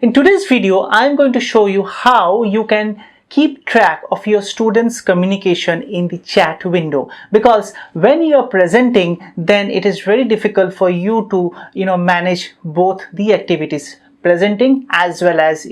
In today's video, I'm going to show you how you can keep track of your students' communication in the chat window, because when you are presenting, then it is very difficult for you to manage both the activities, presenting as well as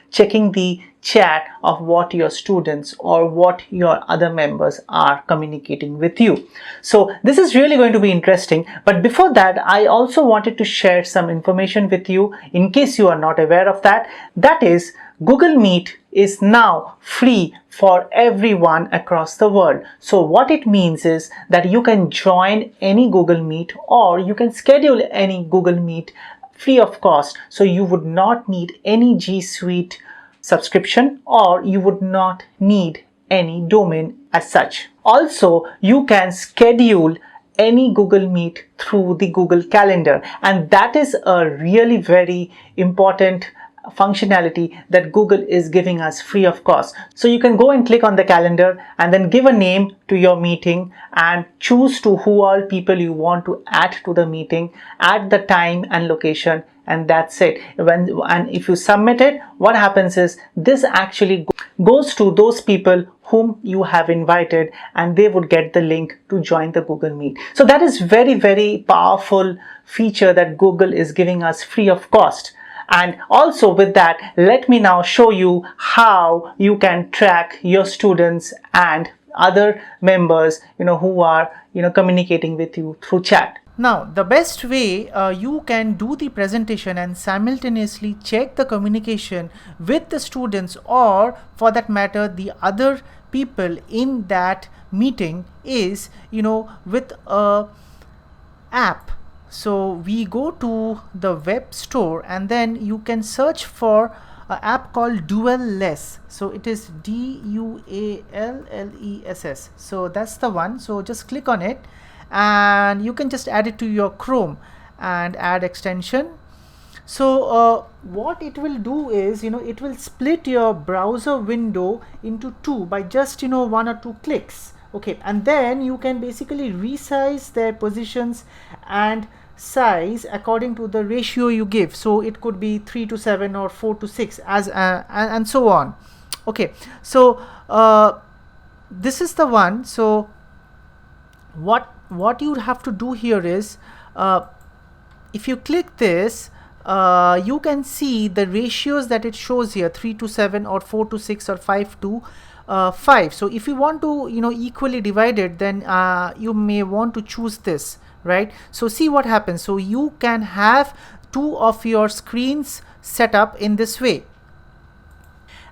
checking the chat of what your students or what your other members are communicating with you. So this is really going to be interesting, but before that I also wanted to share some information with you in case you are not aware of that. That is, Google Meet is now free for everyone across the world. So what it means is that you can join any Google Meet or you can schedule any Google Meet free of cost. So you would not need any G Suite subscription or you would not need any domain as such. Also, you can schedule any Google Meet through the Google Calendar, and that is a really very important functionality that Google is giving us free of cost. So you can go and click on the calendar and then give a name to your meeting and choose to who all people you want to add to the meeting, add the time and location, and that's it. And if you submit it, what happens is this actually goes to those people whom you have invited and they would get the link to join the Google Meet. So that is very, very powerful feature that Google is giving us free of cost. And also with that, let me now show you how you can track your students and other members who are communicating with you through chat. Now, the best way you can do the presentation and simultaneously check the communication with the students, or for that matter the other people in that meeting, is with a app. So we go to the web store and then you can search for an app called Dualles. So it is DUALLESS. So that's the one. So just click on it and you can just add it to your Chrome and add extension. So what it will do is it will split your browser window into two by just 1 or 2 clicks. Okay, and then you can basically resize their positions and size according to the ratio you give. So it could be 3:7 or 4:6 as and so on. Okay, so this is the one. So what you have to do here is if you click this, you can see the ratios that it shows here: 3:7 or 4:6 or 5:5. So if you want to equally divide it, then you may want to choose this, right? So see what happens. So you can have 2 of your screens set up in this way,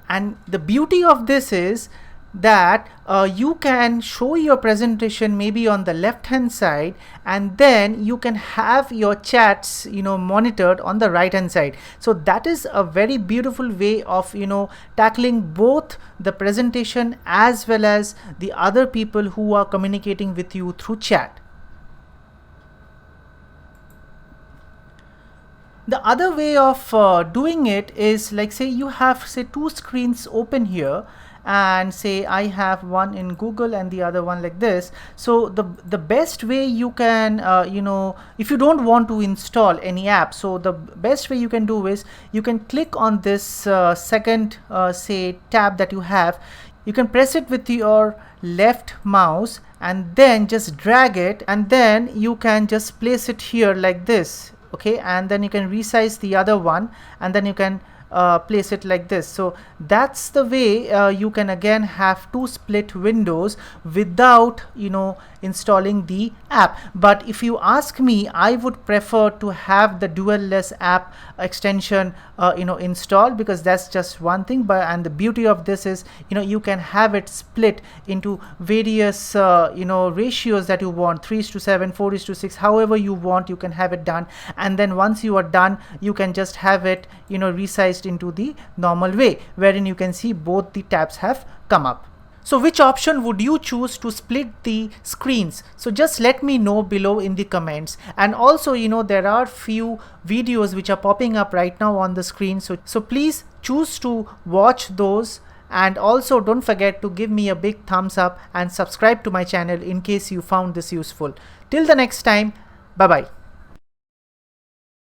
and the beauty of this is that you can show your presentation maybe on the left hand side, and then you can have your chats monitored on the right hand side. So that is a very beautiful way of tackling both the presentation as well as the other people who are communicating with you through chat. The other way of doing it is, like, say you have 2 screens open here, and say I have one in Google and the other one like this. So the best way you can if you don't want to install any app, so the best way you can do is you can click on this second say tab that you have. You can press it with your left mouse and then just drag it, and then you can just place it here like this. Okay, and then you can resize the other one and then you can place it like this. So that's the way you can again have 2 split windows without installing the app. But if you ask me, I would prefer to have the Dualles app extension installed, because that's just one thing. And the beauty of this is you can have it split into various ratios that you want, 3:7, 4:6, however you want, you can have it done. And then once you are done, you can just have it resized into the normal way, wherein you can see both the tabs have come up. So which option would you choose to split the screens? So just let me know below in the comments. And also there are few videos which are popping up right now on the screen, so please choose to watch those. And also don't forget to give me a big thumbs up and subscribe to my channel in case you found this useful. Till the next time, bye bye.